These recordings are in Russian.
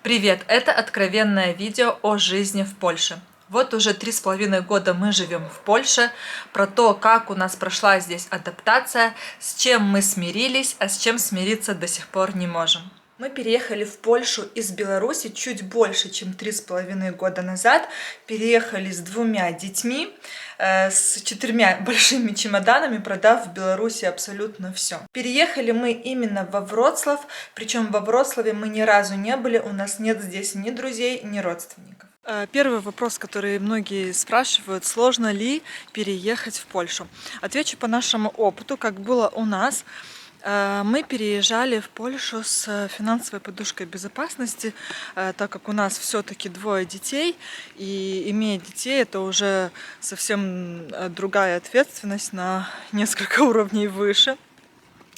Привет! Это откровенное видео о жизни в Польше. Вот уже 3,5 года мы живем в Польше, про то, как у нас прошла здесь адаптация, с чем мы смирились, а с чем смириться до сих пор не можем. Мы переехали в Польшу из Беларуси чуть больше, чем 3,5 года назад. Переехали с 2 детьми, с 4 большими чемоданами, продав в Беларуси абсолютно все. Переехали мы именно во Вроцлав, причем во Вроцлаве мы ни разу не были, у нас нет здесь ни друзей, ни родственников. Первый вопрос, который многие спрашивают: сложно ли переехать в Польшу? Отвечу по нашему опыту, как было у нас. Мы переезжали в Польшу с финансовой подушкой безопасности, так как у нас все-таки 2 детей, и имея детей, это уже совсем другая ответственность на несколько уровней выше.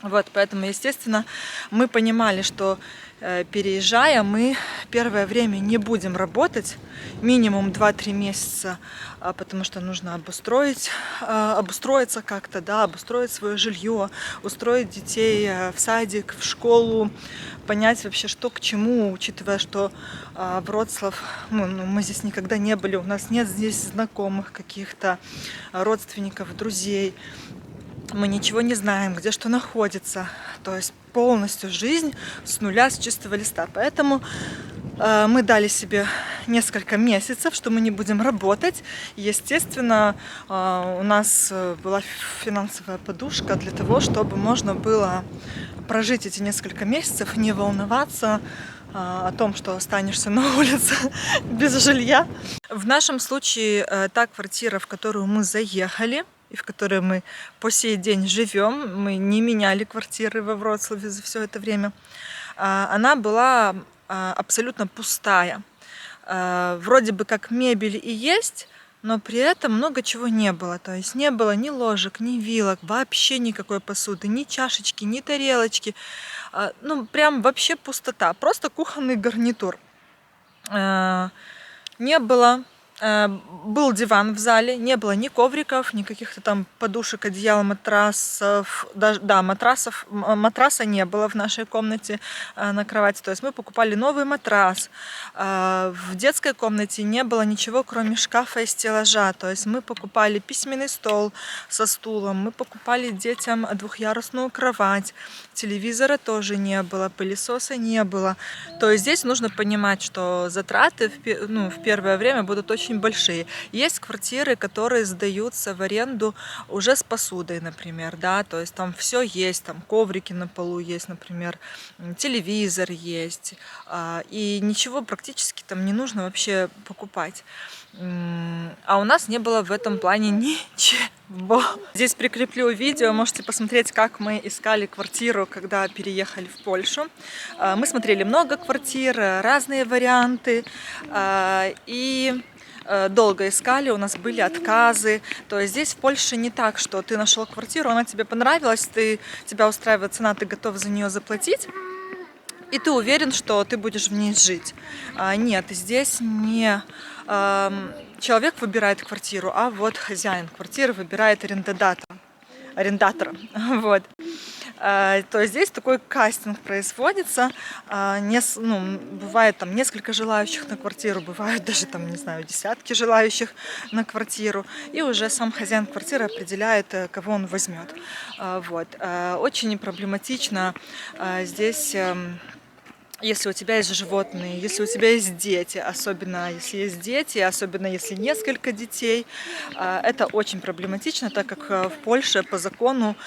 Вот, поэтому, естественно, мы понимали, что переезжая, мы первое время не будем работать, минимум 2-3 месяца, потому что нужно обустроиться как-то, да, обустроить свое жилье, устроить детей в садик, в школу, понять вообще, что к чему, учитывая, что Вроцлав, мы здесь никогда не были, у нас нет здесь знакомых, каких-то родственников, друзей. Мы ничего не знаем, где что находится. То есть полностью жизнь с нуля, с чистого листа. Поэтому мы дали себе несколько месяцев, что мы не будем работать. Естественно, у нас была финансовая подушка для того, чтобы можно было прожить эти несколько месяцев, не волноваться о том, что останешься на улице без жилья. В нашем случае та квартира, в которую мы заехали, и в которой мы по сей день живем, мы не меняли квартиры во Вроцлаве за все это время, она была абсолютно пустая. Вроде бы как мебель и есть, но при этом много чего не было. То есть не было ни ложек, ни вилок, вообще никакой посуды, ни чашечки, ни тарелочки. Прям вообще пустота, просто кухонный гарнитур. Не было. Был диван в зале, не было ни ковриков, ни каких-то там подушек, одеял, матрасов. Матраса не было в нашей комнате на кровати. То есть мы покупали новый матрас. В детской комнате не было ничего, кроме шкафа и стеллажа. То есть мы покупали письменный стол со стулом, мы покупали детям 2-ярусную кровать. Телевизора тоже не было, пылесоса не было. То есть здесь нужно понимать, что затраты в первое время будут очень большие. Есть квартиры, которые сдаются в аренду уже с посудой, например, да, то есть там все есть, там коврики на полу есть, например, телевизор есть, и ничего практически там не нужно вообще покупать. А у нас не было в этом плане ничего. Здесь прикреплю видео, можете посмотреть, как мы искали квартиру, когда переехали в Польшу. Мы смотрели много квартир, разные варианты, и долго искали, у нас были отказы. То есть здесь в Польше не так, что ты нашел квартиру, она тебе понравилась, тебя устраивает цена, ты готов за нее заплатить, и ты уверен, что ты будешь в ней жить. Нет, здесь не человек выбирает квартиру, а вот хозяин квартиры выбирает арендатора. Вот. То есть здесь такой кастинг производится. Бывает там несколько желающих на квартиру, бывают даже там, не знаю, десятки желающих на квартиру. И уже сам хозяин квартиры определяет, кого он возьмет. Вот. Очень проблематично здесь, если у тебя есть животные, если у тебя есть дети, особенно если несколько детей, это очень проблематично, так как в Польше по закону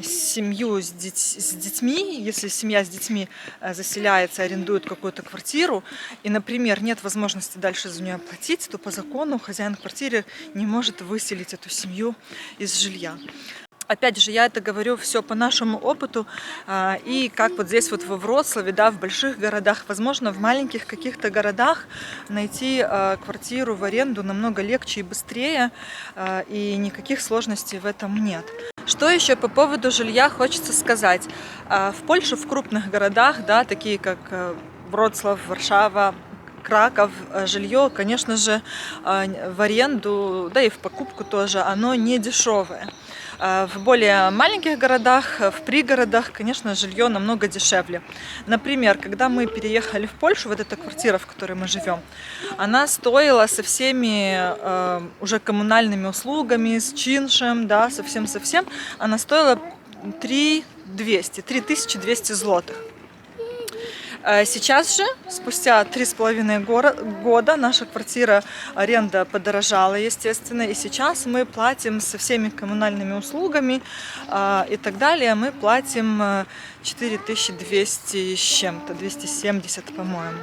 семью с детьми, если семья с детьми заселяется, арендует какую-то квартиру, и, например, нет возможности дальше за нее платить, то по закону хозяин квартиры не может выселить эту семью из жилья. Опять же, я это говорю все по нашему опыту, и как вот здесь вот во Вроцлаве, да, в больших городах, возможно, в маленьких каких-то городах найти квартиру в аренду намного легче и быстрее, и никаких сложностей в этом нет. Что еще по поводу жилья хочется сказать? В Польше, в крупных городах, да, такие как Вроцлав, Варшава, Краков, жилье, конечно же, в аренду, да и в покупку тоже, оно не дешевое. В более маленьких городах, в пригородах, конечно, жилье намного дешевле. Например, когда мы переехали в Польшу, вот эта квартира, в которой мы живем, она стоила со всеми уже коммунальными услугами, с чиншем, да, совсем-совсем, она стоила 3200 злотых. Сейчас же, спустя 3,5 года, наша квартира, аренда подорожала, естественно, и сейчас мы платим со всеми коммунальными услугами и так далее, мы платим 4200 с чем-то, 270, по-моему.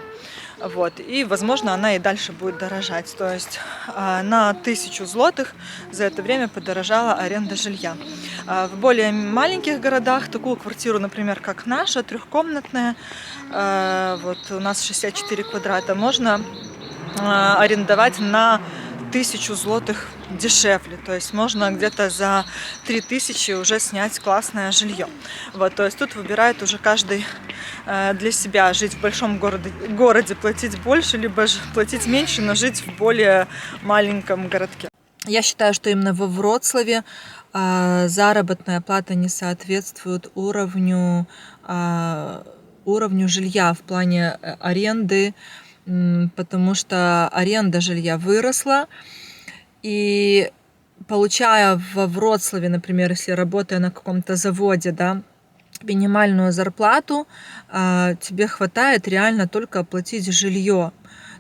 Вот. И, возможно, она и дальше будет дорожать. То есть на 1000 злотых за это время подорожала аренда жилья. В более маленьких городах такую квартиру, например, как наша, трехкомнатная, вот у нас 64 квадрата, можно арендовать на 1000 злотых дешевле. То есть можно где-то за 3000 уже снять классное жилье. Вот, то есть тут выбирает уже каждый для себя: жить в большом городе, платить больше, либо же платить меньше, но жить в более маленьком городке. Я считаю, что именно во Вроцлаве заработная плата не соответствует уровню жилья в плане аренды, потому что аренда жилья выросла. И получая во Вроцлаве, например, если работая на каком-то заводе, да, минимальную зарплату, тебе хватает реально только оплатить жилье.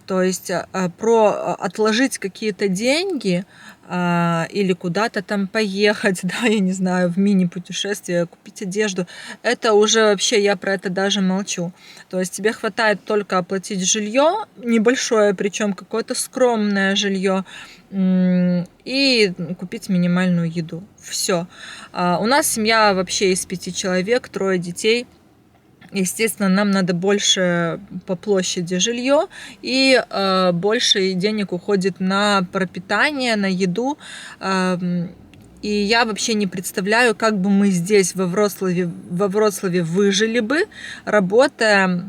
То есть отложить какие-то деньги или куда-то там поехать, да, я не знаю, в мини-путешествие, купить одежду, это уже вообще, я про это даже молчу. То есть тебе хватает только оплатить жилье, небольшое, причем какое-то скромное жилье, и купить минимальную еду. Все. У нас семья вообще из 5 человек, 3 детей. Естественно, нам надо больше по площади жилье, и больше денег уходит на пропитание, на еду. И я вообще не представляю, как бы мы здесь во Вроцлаве выжили бы, работая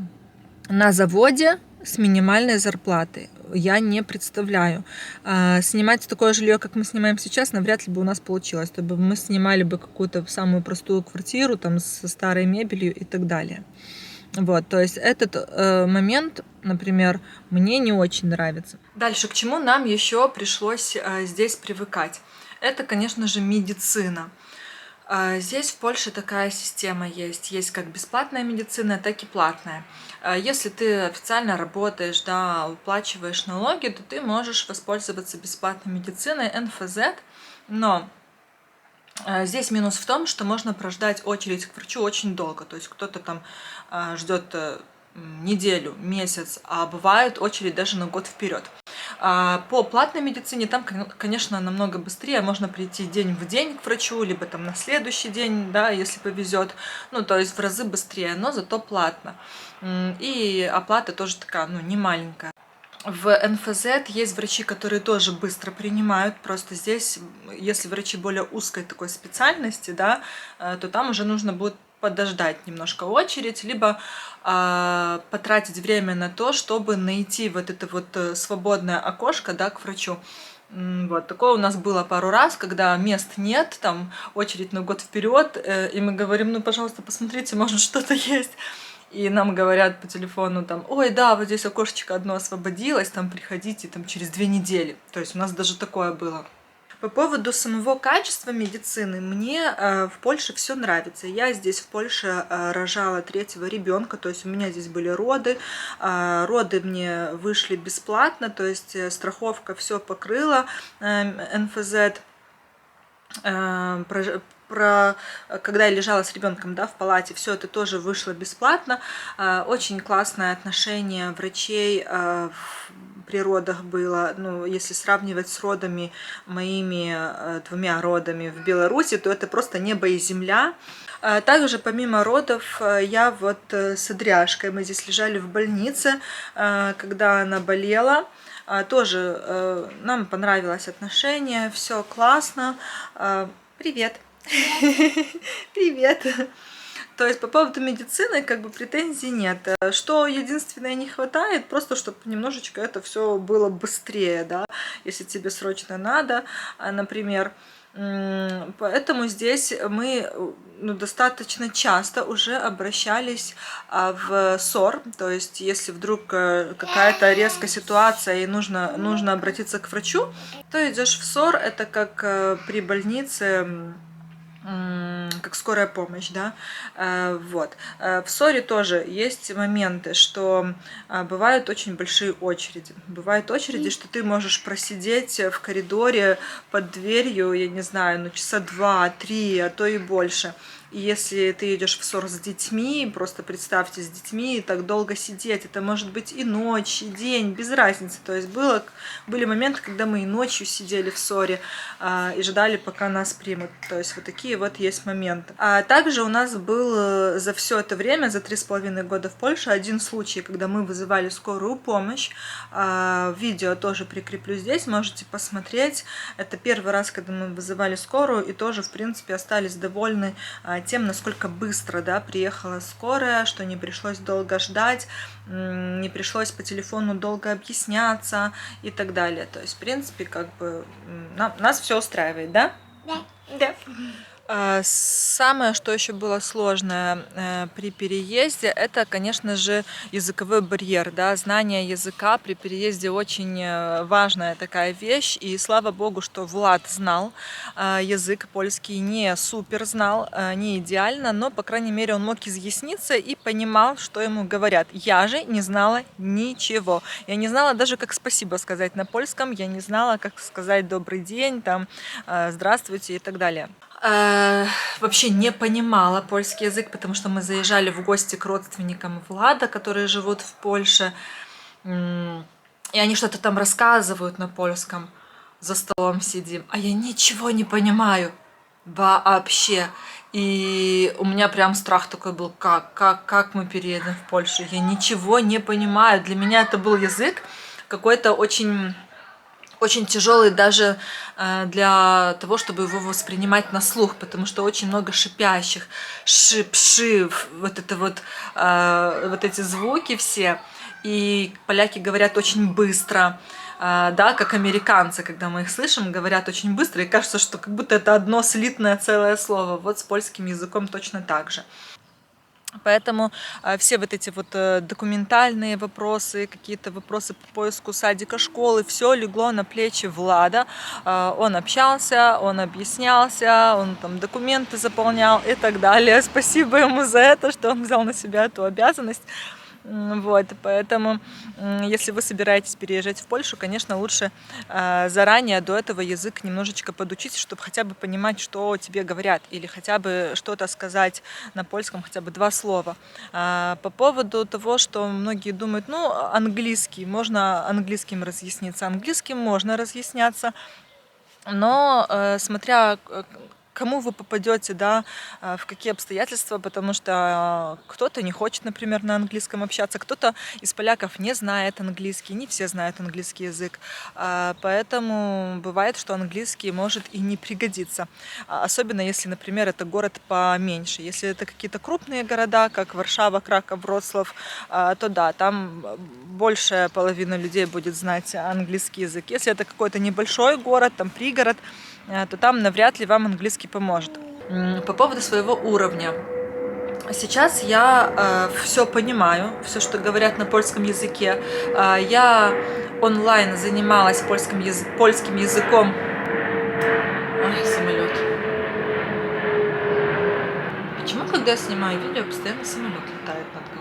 на заводе с минимальной зарплатой. Я не представляю. Снимать такое жилье, как мы снимаем сейчас, навряд ли бы у нас получилось. То бы мы снимали бы какую-то самую простую квартиру там со старой мебелью и так далее. Вот, то есть этот момент, например, мне не очень нравится. Дальше, к чему нам еще пришлось здесь привыкать? Это, конечно же, медицина. Здесь в Польше такая система есть. Есть как бесплатная медицина, так и платная. Если ты официально работаешь, да, уплачиваешь налоги, то ты можешь воспользоваться бесплатной медициной НФЗ, но здесь минус в том, что можно прождать очередь к врачу очень долго. То есть кто-то там ждет неделю, месяц, а бывает очередь даже на год вперед. По платной медицине там, конечно, намного быстрее. Можно прийти день в день к врачу, либо там на следующий день, да, если повезет. Ну, то есть в разы быстрее, но зато платно. И оплата тоже такая, ну, не маленькая. В НФЗ есть врачи, которые тоже быстро принимают, просто здесь, если врачи более узкой такой специальности, да, то там уже нужно будет подождать немножко очередь, либо потратить время на то, чтобы найти вот это вот свободное окошко, да, к врачу. Вот, такое у нас было пару раз, когда мест нет, там очередь на год вперед, и мы говорим: ну, пожалуйста, посмотрите, может, что-то есть. И нам говорят по телефону там: ой, да, вот здесь окошечко одно освободилось, там приходите там через 2 недели. То есть у нас даже такое было. По поводу самого качества медицины, мне в Польше все нравится. Я здесь в Польше рожала 3-го ребенка, то есть у меня здесь были роды. Роды мне вышли бесплатно, то есть страховка все покрыла, НФЗ. Когда я лежала с ребенком, да, в палате, все это тоже вышло бесплатно. Очень классное отношение врачей при родах было. Ну, если сравнивать с родами, моими 2 родами в Беларуси, то это просто небо и земля. Также помимо родов я вот с Адряшкой, мы здесь лежали в больнице, когда она болела. Тоже нам понравилось отношение, все классно. Привет! Привет! То есть по поводу медицины как бы претензий нет. Что единственное не хватает, просто чтобы немножечко это все было быстрее, да, если тебе срочно надо, например. Поэтому здесь мы достаточно часто уже обращались в СОР, то есть если вдруг какая-то резкая ситуация и нужно обратиться к врачу, то идешь в СОР, это как при больнице, как скорая помощь, да, вот. В СОРе тоже есть моменты, что бывают очень большие очереди. Бывают очереди, что ты можешь просидеть в коридоре под дверью, я не знаю, ну часа 2-3, а то и больше. И если ты идешь в СОР с детьми, просто представьте, с детьми так долго сидеть, это может быть и ночь, и день, без разницы. То есть были моменты, когда мы и ночью сидели в СОРе и ждали, пока нас примут. То есть вот такие вот есть моменты. А также у нас был за все это время, за 3,5 года в Польше, один случай, когда мы вызывали скорую помощь. Видео тоже прикреплю здесь, можете посмотреть. Это первый раз, когда мы вызывали скорую, и тоже, в принципе, остались довольны тем, насколько быстро, да, приехала скорая, что не пришлось долго ждать, не пришлось по телефону долго объясняться и так далее. То есть, в принципе, как бы нас все устраивает, да? Да. Да. Самое, что еще было сложное при переезде, это, конечно же, языковой барьер. Да? Знание языка при переезде очень важная такая вещь. И слава богу, что Влад знал язык польский, не супер знал, не идеально, но, по крайней мере, он мог изъясниться и понимал, что ему говорят. Я же не знала ничего. Я не знала даже, как спасибо сказать на польском, я не знала, как сказать добрый день, там, здравствуйте и так далее. Вообще не понимала польский язык, потому что мы заезжали в гости к родственникам Влада, которые живут в Польше, и они что-то там рассказывают на польском, за столом сидим, а я ничего не понимаю вообще. И у меня прям страх такой был, как мы переедем в Польшу, я ничего не понимаю. Для меня это был язык какой-то очень тяжелый даже для того, чтобы его воспринимать на слух, потому что очень много шипящих, шип, вот это вот эти звуки все. И поляки говорят очень быстро, да, как американцы, когда мы их слышим, говорят очень быстро, и кажется, что как будто это одно слитное целое слово. Вот с польским языком точно так же. Поэтому все вот эти вот документальные вопросы, какие-то вопросы по поиску садика, школы, все легло на плечи Влада. Он общался, он объяснялся, он там документы заполнял и так далее. Спасибо ему за это, что он взял на себя эту обязанность. Вот, поэтому, если вы собираетесь переезжать в Польшу, конечно, лучше заранее до этого язык немножечко подучить, чтобы хотя бы понимать, что тебе говорят, или хотя бы что-то сказать на польском, хотя бы 2 слова. По поводу того, что многие думают, ну, английский, можно английским разъясниться. Английским можно разъясняться, но смотря кому вы попадете, да, в какие обстоятельства, потому что кто-то не хочет, например, на английском общаться, кто-то из поляков не знает английский, не все знают английский язык, поэтому бывает, что английский может и не пригодиться, особенно если, например, это город поменьше. Если это какие-то крупные города, как Варшава, Краков, Вроцлав, то да, там большая половина людей будет знать английский язык. Если это какой-то небольшой город, там пригород, то там навряд ли вам английский поможет. По поводу своего уровня. Сейчас я все понимаю, все, что говорят на польском языке. Я онлайн занималась польским языком. Ай, самолет. Почему, когда я снимаю видео, постоянно самолет летает над головой?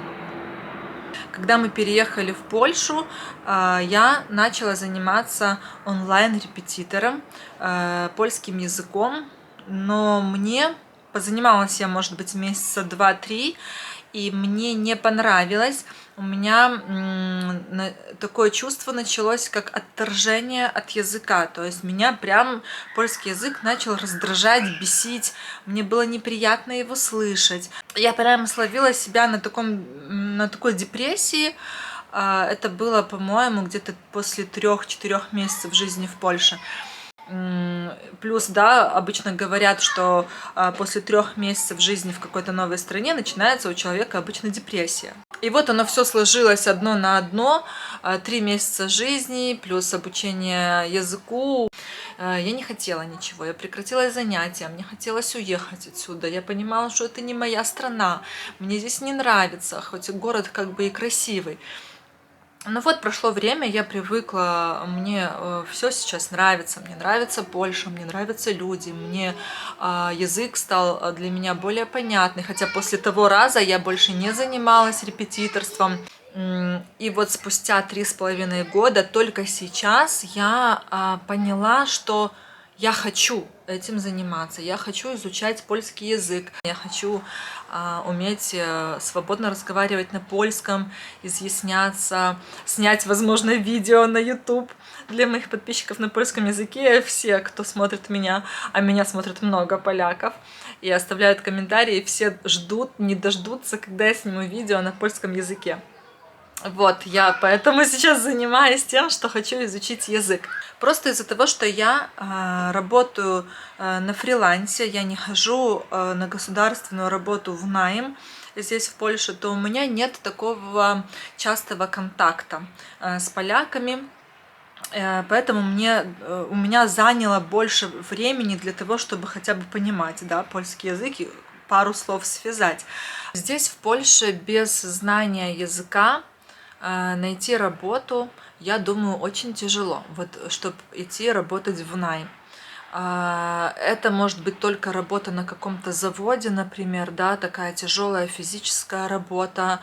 Когда мы переехали в Польшу, я начала заниматься онлайн-репетитором, польским языком, но мне позанималась я, может быть, месяца 2-3, и мне не понравилось. У меня такое чувство началось, как отторжение от языка. То есть меня прям польский язык начал раздражать, бесить. Мне было неприятно его слышать. Я прям словила себя на такой депрессии. Это было, по-моему, где-то после 3-4 месяцев жизни в Польше. Плюс, да, обычно говорят, что после 3 месяцев жизни в какой-то новой стране начинается у человека обычно депрессия. И вот оно все сложилось одно на одно. 3 месяца жизни плюс обучение языку. Я не хотела ничего, я прекратила занятия, мне хотелось уехать отсюда. Я понимала, что это не моя страна, мне здесь не нравится, хоть и город как бы и красивый. Ну вот, прошло время, я привыкла, мне все сейчас нравится, мне нравится Польша, мне нравятся люди, мне язык стал для меня более понятный, хотя после того раза я больше не занималась репетиторством. И вот спустя 3,5 года, только сейчас я поняла, что я хочу этим заниматься, я хочу изучать польский язык, я хочу уметь свободно разговаривать на польском, изъясняться, снять, возможно, видео на YouTube для моих подписчиков на польском языке. Все, кто смотрит меня, а меня смотрит много поляков, и оставляют комментарии, все ждут, не дождутся, когда я сниму видео на польском языке. Вот, я поэтому сейчас занимаюсь тем, что хочу изучить язык. Просто из-за того, что я работаю на фрилансе, я не хожу на государственную работу в найм здесь в Польше, то у меня нет такого частого контакта с поляками. Поэтому у меня заняло больше времени для того, чтобы хотя бы понимать, да, польский язык и пару слов связать. Здесь в Польше без знания языка найти работу, я думаю, очень тяжело, вот, чтобы идти работать в найм. Это может быть только работа на каком-то заводе, например, да, такая тяжелая физическая работа.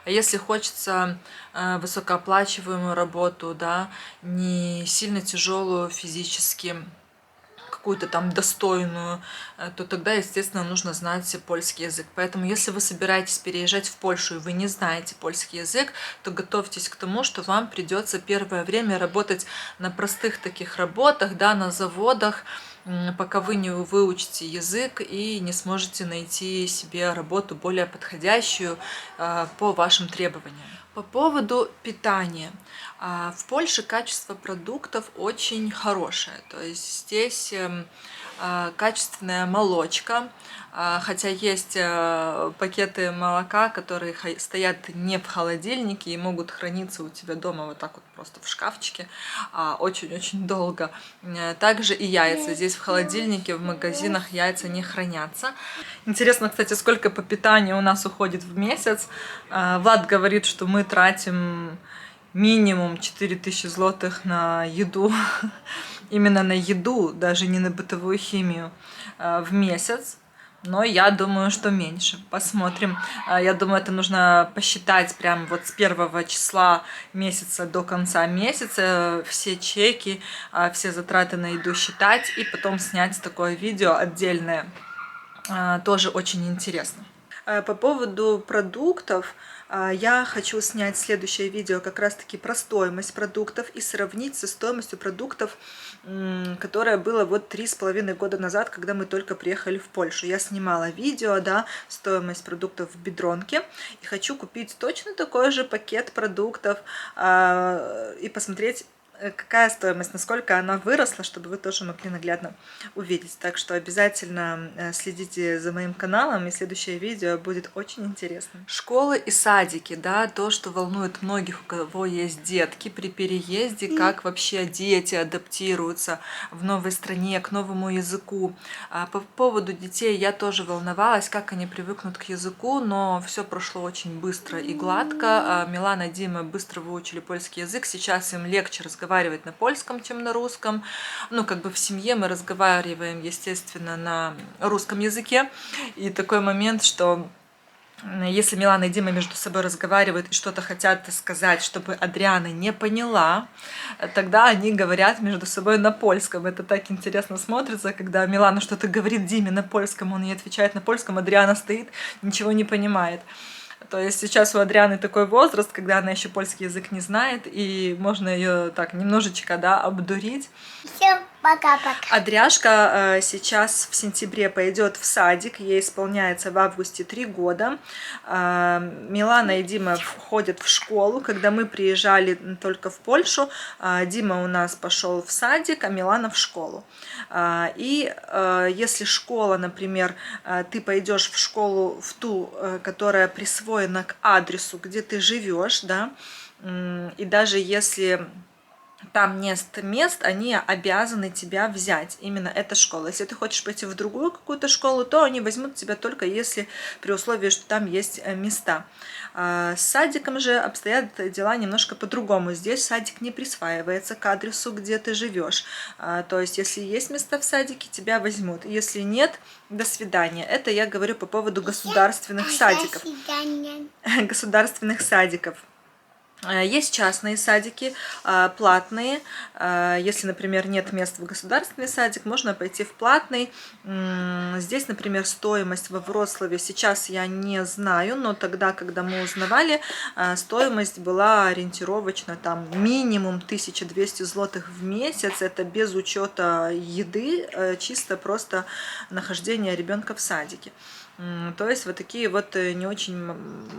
А если хочется высокооплачиваемую работу, да, не сильно тяжелую физически, какую-то там достойную, то тогда, естественно, нужно знать польский язык. Поэтому, если вы собираетесь переезжать в Польшу и вы не знаете польский язык, то готовьтесь к тому, что вам придется первое время работать на простых таких работах, да, на заводах, пока вы не выучите язык и не сможете найти себе работу более подходящую по вашим требованиям. По поводу питания. В Польше качество продуктов очень хорошее. То есть здесь качественная молочка, хотя есть пакеты молока, которые стоят не в холодильнике и могут храниться у тебя дома вот так вот просто в шкафчике очень-очень долго. Также и яйца. Здесь в холодильнике, в магазинах яйца не хранятся. Интересно, кстати, сколько по питанию у нас уходит в месяц. Влад говорит, что мы тратим минимум 4000 злотых на еду, именно на еду, даже не на бытовую химию, в месяц. Но я думаю, что меньше. Посмотрим. Я думаю, это нужно посчитать прямо вот с 1 числа месяца до конца месяца, все чеки, все затраты на еду считать и потом снять такое видео отдельное. Тоже очень интересно. По поводу продуктов, я хочу снять следующее видео как раз-таки про стоимость продуктов и сравнить со стоимостью продуктов, которая была вот 3,5 года назад, когда мы только приехали в Польшу. Я снимала видео, да, стоимость продуктов в Бидронке, и хочу купить точно такой же пакет продуктов и посмотреть, какая стоимость, насколько она выросла, чтобы вы тоже могли наглядно увидеть. Так что обязательно следите за моим каналом, и следующее видео будет очень интересным. Школы и садики, да, то, что волнует многих, у кого есть детки при переезде, как вообще дети адаптируются в новой стране, к новому языку. По поводу детей я тоже волновалась, как они привыкнут к языку, но все прошло очень быстро и гладко. Милана и Дима быстро выучили польский язык, сейчас им легче разговаривать на польском, чем на русском. Ну, как бы в семье мы разговариваем, естественно, на русском языке. И такой момент, что если Милана и Дима между собой разговаривают и что-то хотят сказать, чтобы Адриана не поняла, тогда они говорят между собой на польском. Это так интересно смотрится, когда Милана что-то говорит Диме на польском, он ей отвечает на польском, Адриана стоит, ничего не понимает. То есть сейчас у Адрианы такой возраст, когда она еще польский язык не знает, и можно ее так немножечко, да, обдурить. Всем пока-пока. Адряшка сейчас в сентябре пойдет в садик, ей исполняется в августе 3 года. Милана и Дима ходят в школу. Когда мы приезжали только в Польшу, Дима у нас пошел в садик, а Милана в школу. И если школа, например, ты пойдешь в школу в ту, которая присвоена к адресу, где ты живешь, да, и даже если там нет мест, они обязаны тебя взять. Именно эта школа. Если ты хочешь пойти в другую какую-то школу, то они возьмут тебя только если при условии, что там есть места. С садиком же обстоят дела немножко по-другому. Здесь садик не присваивается к адресу, где ты живешь. То есть, если есть места в садике, тебя возьмут. Если нет, до свидания. Это я говорю по поводу государственных садиков. Государственных садиков. Есть частные садики, платные. Если, например, нет мест в государственный садик, можно пойти в платный. Здесь, например, стоимость во Вроцлаве сейчас я не знаю, но тогда, когда мы узнавали, стоимость была ориентировочно там минимум 1200 злотых в месяц. Это без учета еды, чисто просто нахождение ребенка в садике. То есть вот такие вот не очень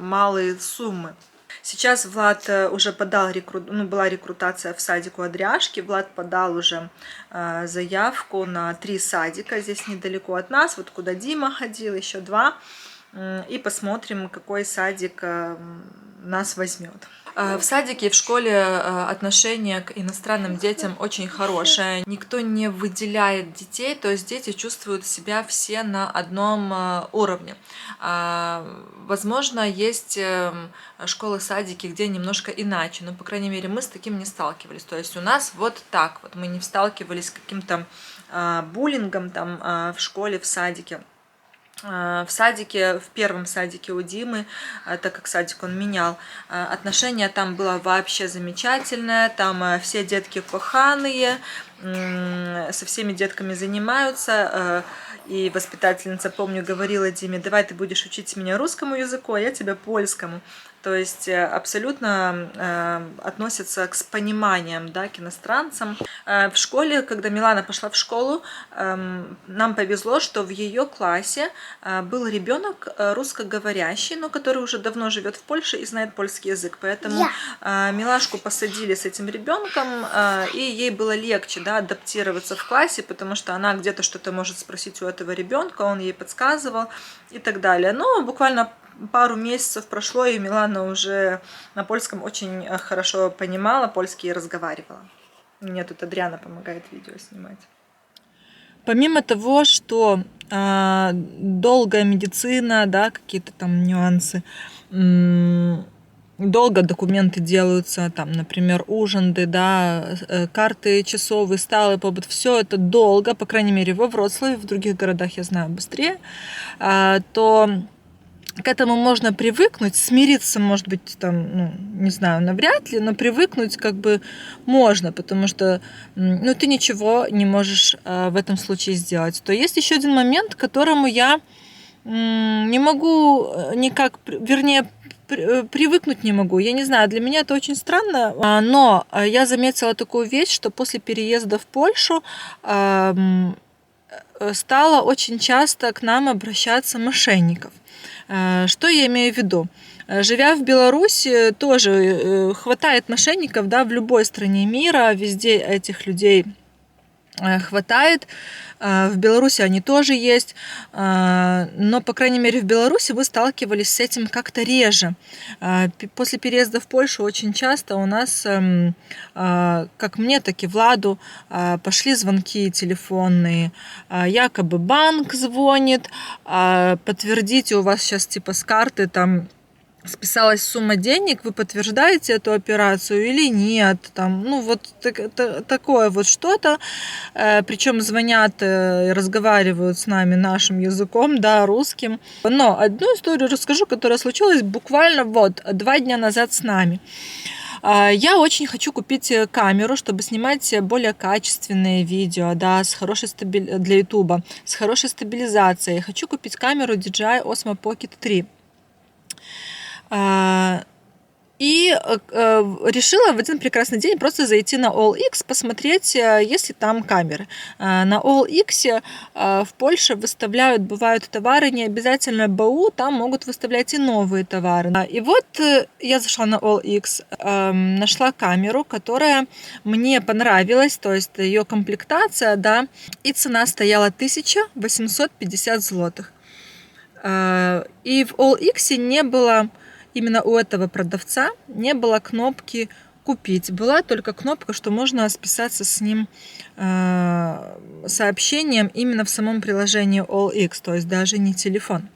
малые суммы. Сейчас Влад уже подал, была рекрутация в садик у Адряшки, Влад подал уже заявку на 3 садика здесь недалеко от нас, вот куда Дима ходил, еще 2, и посмотрим, какой садик нас возьмет. В садике и в школе отношение к иностранным детям очень хорошее. Никто не выделяет детей, то есть дети чувствуют себя все на одном уровне. Возможно, есть школы-садики, где немножко иначе, но, по крайней мере, мы с таким не сталкивались. То есть у нас вот так вот, мы не сталкивались с каким-то буллингом там в школе, в садике. В садике, в первом садике у Димы, так как садик он менял, отношение там было вообще замечательное, там все детки коханые, со всеми детками занимаются, и воспитательница, помню, говорила Диме: давай ты будешь учить меня русскому языку, а я тебя польскому. То есть абсолютно относятся с пониманием, да, к иностранцам. В школе, когда Милана пошла в школу, нам повезло, что в ее классе был ребенок русскоговорящий, но который уже давно живет в Польше и знает польский язык. Поэтому Милашку посадили с этим ребенком, и ей было легче, да, адаптироваться в классе, потому что она где-то что-то может спросить у этого ребенка, он ей подсказывал и так далее. Но буквально пару месяцев прошло, и Милана уже на польском очень хорошо понимала польский и разговаривала. Мне тут Адриана помогает видео снимать. Помимо того, что долгая медицина, да, какие-то там нюансы, долго документы делаются, там, например, ужинды, да, карты часовые, сталый побыт, все это долго, по крайней мере, во Вроцлаве, в других городах я знаю быстрее, то к этому можно привыкнуть, смириться, может быть, там, ну, не знаю, навряд ли, но привыкнуть как бы можно, потому что, ну, ты ничего не можешь в этом случае сделать. То есть еще один момент, к которому я не могу никак, вернее, привыкнуть не могу. Я не знаю, для меня это очень странно, но я заметила такую вещь, что после переезда в Польшу стало очень часто к нам обращаться мошенников. Что я имею в виду? Живя в Беларуси, тоже хватает мошенников, да, в любой стране мира, везде этих людей хватает. В Беларуси они тоже есть, но, по крайней мере, в Беларуси вы сталкивались с этим как-то реже. После переезда в Польшу очень часто у нас, как мне, так и Владу, пошли звонки телефонные. Якобы банк звонит, подтвердите, у вас сейчас типа с карты там списалась сумма денег, вы подтверждаете эту операцию или нет, там, ну вот такое вот что-то, причем звонят и разговаривают с нами нашим языком, да, русским. Но одну историю расскажу, которая случилась буквально вот 2 дня назад с нами. Я очень хочу купить камеру, чтобы снимать более качественные видео, да, с хорошей для YouTube, с хорошей стабилизацией. Хочу купить камеру DJI Osmo Pocket 3. И решила в один прекрасный день просто зайти на OLX, посмотреть, есть ли там камеры. На OLX в Польше выставляют, бывают товары, не обязательно БУ, там могут выставлять и новые товары. И вот я зашла на OLX, нашла камеру, которая мне понравилась, то есть ее комплектация, да, и цена стояла 1850 злотых. И в OLX не было, именно у этого продавца, не было кнопки «Купить». Была только кнопка, что можно списаться с ним сообщением именно в самом приложении OLX, то есть даже не телефон.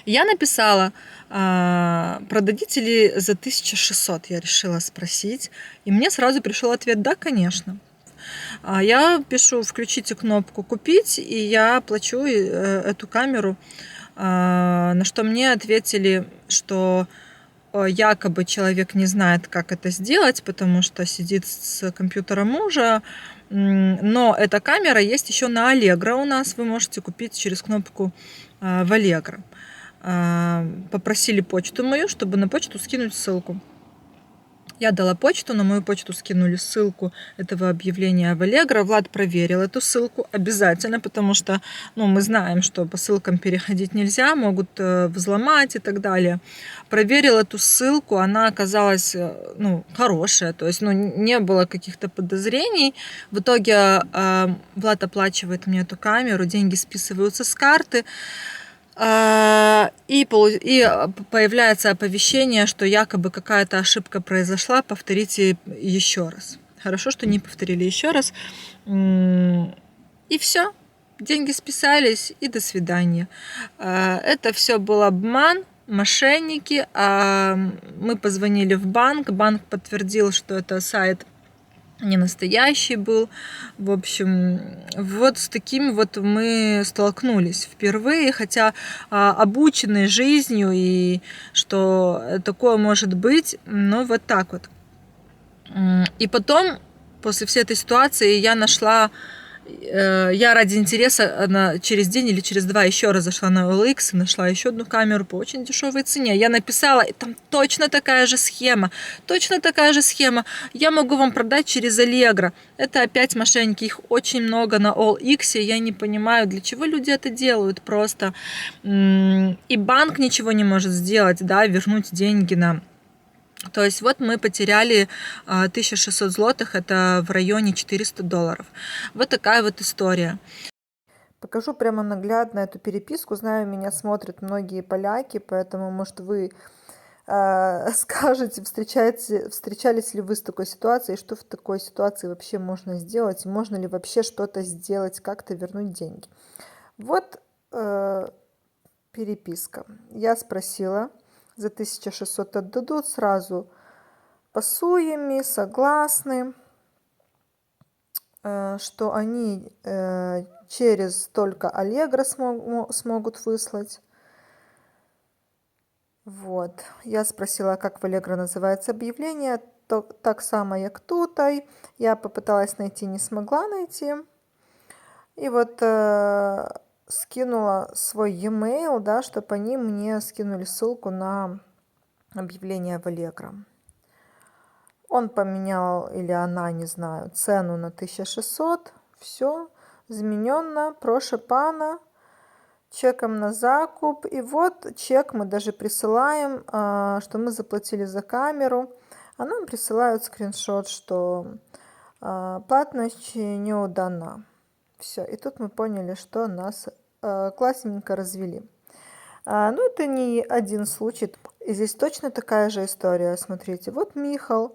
Я написала, продадите ли за 1600, я решила спросить. И мне сразу пришел ответ: да, конечно. Я пишу: включите кнопку «Купить», и я плачу эту камеру. На что мне ответили, что якобы человек не знает, как это сделать, потому что сидит с компьютера мужа. Но эта камера есть еще на Allegro у нас. Вы можете купить через кнопку в Allegro. Попросили почту мою, чтобы на почту скинуть ссылку. Я дала почту, на мою почту скинули ссылку этого объявления в Allegro. Влад проверил эту ссылку обязательно, потому что мы знаем, что по ссылкам переходить нельзя, могут взломать и так далее. Проверил эту ссылку, она оказалась хорошая, то есть не было каких-то подозрений. В итоге Влад оплачивает мне эту камеру, деньги списываются с карты. И появляется оповещение, что якобы какая-то ошибка произошла, повторите еще раз. Хорошо, что не повторили еще раз. И все. Деньги списались, и до свидания. Это все был обман, мошенники. Мы позвонили в банк. Банк подтвердил, что это сайт не настоящий был. В общем, вот с таким вот мы столкнулись впервые, хотя обучены жизнью, и что такое может быть, но вот так вот. И потом, после всей этой ситуации, я ради интереса через день или через два еще раз зашла на OLX и нашла еще одну камеру по очень дешевой цене. Я написала, и там точно такая же схема. Я могу вам продать через Allegro. Это опять мошенники, их очень много на OLX. Я не понимаю, для чего люди это делают просто. И банк ничего не может сделать, да, вернуть деньги нам. То есть вот мы потеряли 1600 злотых, это в районе $400. Вот такая вот история. Покажу прямо наглядно эту переписку. Знаю, меня смотрят многие поляки, поэтому, может, вы скажете, встречались ли вы с такой ситуацией, что в такой ситуации вообще можно сделать, и можно ли вообще что-то сделать, как-то вернуть деньги. Вот переписка. Я спросила, за 1600 отдадут, сразу пасуями, согласны, что они через только Allegro смогут выслать. Вот. Я спросила, как в Allegro называется объявление. Так само, як тутай. Я попыталась найти, не смогла найти. И вот скинула свой e-mail, да, чтобы они мне скинули ссылку на объявление в Allegro. Он поменял, или она, не знаю, цену на 1600. Все, змінено, прошу пана, чеком на закуп. И вот чек мы даже присылаем, что мы заплатили за камеру. А нам присылают скриншот, что платность не удана. Все, и тут мы поняли, что нас классненько развели. Ну, это не один случай. И здесь точно такая же история. Смотрите, вот Михал,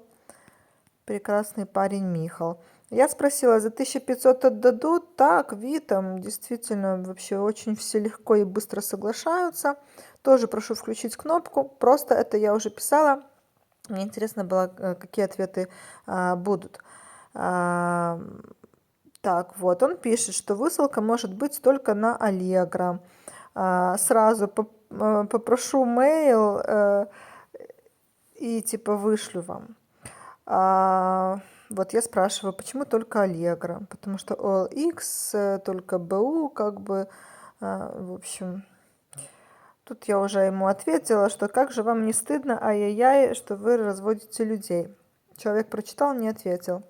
прекрасный парень Михал. Я спросила, за 1500 отдадут? Так, Витам, действительно, вообще очень все легко и быстро соглашаются. Тоже прошу включить кнопку. Просто это я уже писала. Мне интересно было, какие ответы будут. Так, вот, он пишет, что высылка может быть только на Allegro. Сразу попрошу mail и типа вышлю вам. Вот я спрашиваю, почему только Allegro? Потому что OLX, только БУ, как бы, в общем. Тут я уже ему ответила, что как же вам не стыдно, ай-яй-яй, что вы разводите людей. Человек прочитал, не ответил.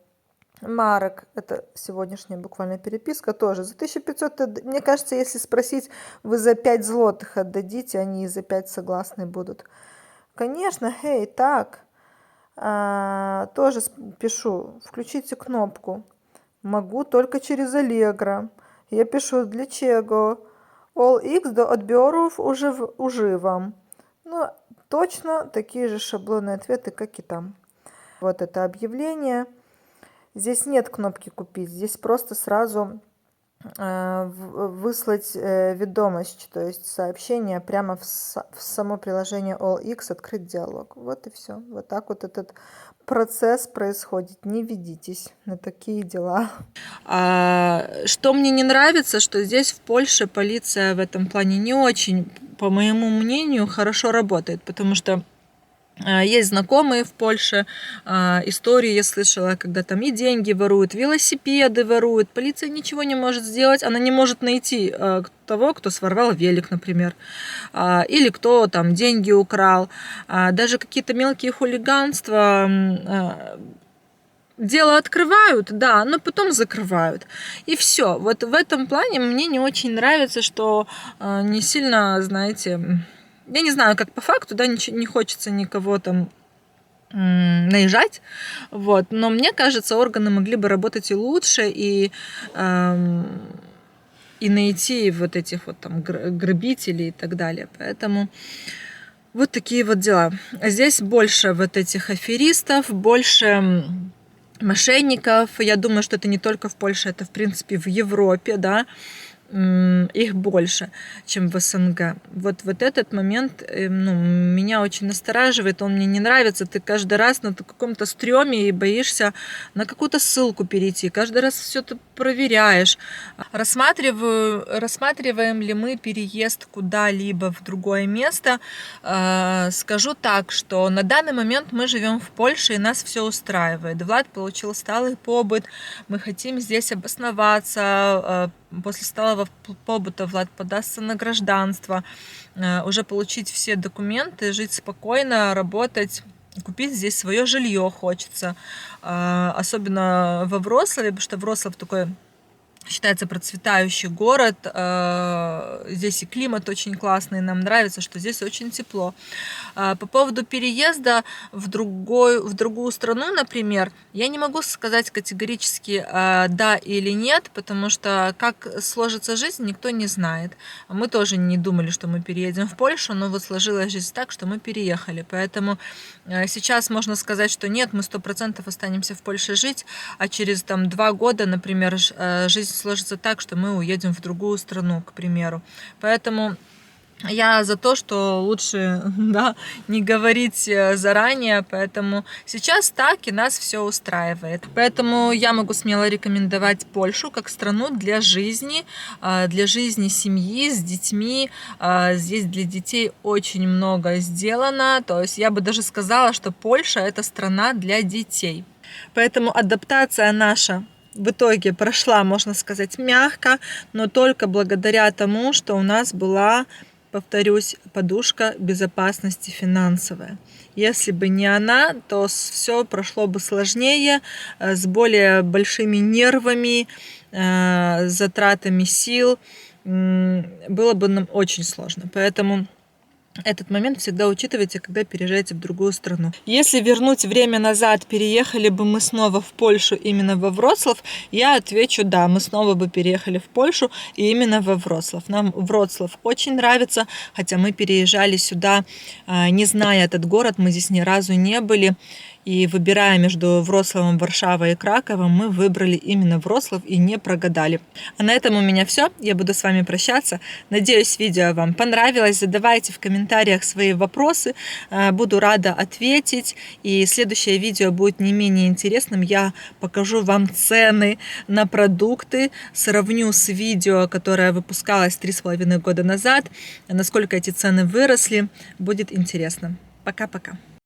Марок, это сегодняшняя буквально переписка, тоже за 1500, мне кажется, если спросить, вы за 5 злотых отдадите, они и за 5 согласны будут. Конечно, хей, так, тоже пишу, включите кнопку. Могу только через Allegro. Я пишу, для чего? OLX до отберов уживам. Ну, точно такие же шаблонные ответы, как и там. Вот это объявление. Здесь нет кнопки «Купить», здесь просто сразу выслать ведомость, то есть сообщение прямо в само приложение OLX, открыть диалог. Вот и все. Вот так вот этот процесс происходит. Не ведитесь на такие дела. Что мне не нравится, что здесь в Польше полиция в этом плане не очень, по моему мнению, хорошо работает, потому что есть знакомые в Польше, истории я слышала, когда там и деньги воруют, велосипеды воруют, полиция ничего не может сделать, она не может найти того, кто своровал велик, например, или кто там деньги украл, даже какие-то мелкие хулиганства, дело открывают, да, но потом закрывают. И все. Вот в этом плане мне не очень нравится, что не сильно, знаете, я не знаю, как по факту, да, не хочется никого там наезжать, вот, но мне кажется, органы могли бы работать и лучше, и найти вот этих вот там грабителей и так далее. Поэтому вот такие вот дела. Здесь больше вот этих аферистов, больше мошенников. Я думаю, что это не только в Польше, это в принципе в Европе, да, их больше, чем в СНГ. Вот этот момент меня очень настораживает, он мне не нравится. Ты каждый раз на каком-то стреме и боишься на какую-то ссылку перейти. Каждый раз все это проверяешь. Рассматриваем ли мы переезд куда-либо в другое место? Скажу так, что на данный момент мы живем в Польше, и нас все устраивает. Влад получил сталый побыт, мы хотим здесь обосноваться. После сталого побыта Влад подастся на гражданство, уже получить все документы, жить спокойно, работать, купить здесь свое жилье хочется. Особенно во Вроцлаве, потому что Вроцлав такой считается процветающий город. Здесь и климат очень классный, нам нравится, что здесь очень тепло. По поводу переезда в другую страну, например, я не могу сказать категорически да или нет, потому что как сложится жизнь, никто не знает. Мы тоже не думали, что мы переедем в Польшу, но вот сложилась жизнь так, что мы переехали. Поэтому сейчас можно сказать, что нет, мы 100% останемся в Польше жить, а через 2 года, например, жизнь сложится так, что мы уедем в другую страну, к примеру. Поэтому я за то, что лучше, да, не говорить заранее, поэтому сейчас так, и нас все устраивает. Поэтому я могу смело рекомендовать Польшу как страну для жизни семьи с детьми. Здесь для детей очень много сделано, то есть я бы даже сказала, что Польша – это страна для детей. Поэтому адаптация наша в итоге прошла, можно сказать, мягко, но только благодаря тому, что у нас была, повторюсь, подушка безопасности финансовая. Если бы не она, то все прошло бы сложнее, с более большими нервами, затратами сил. Было бы нам очень сложно. Поэтому этот момент всегда учитывайте, когда переезжаете в другую страну. Если вернуть время назад, переехали бы мы снова в Польшу именно во Вроцлав, я отвечу да, мы снова бы переехали в Польшу и именно во Вроцлав. Нам Вроцлав очень нравится, хотя мы переезжали сюда, не зная этот город, мы здесь ни разу не были. И выбирая между Вроцлавом, Варшавой и Краковом, мы выбрали именно Вроцлав и не прогадали. А на этом у меня все. Я буду с вами прощаться. Надеюсь, видео вам понравилось. Задавайте в комментариях свои вопросы. Буду рада ответить. И следующее видео будет не менее интересным. Я покажу вам цены на продукты. Сравню с видео, которое выпускалось 3,5 года назад. Насколько эти цены выросли. Будет интересно. Пока-пока.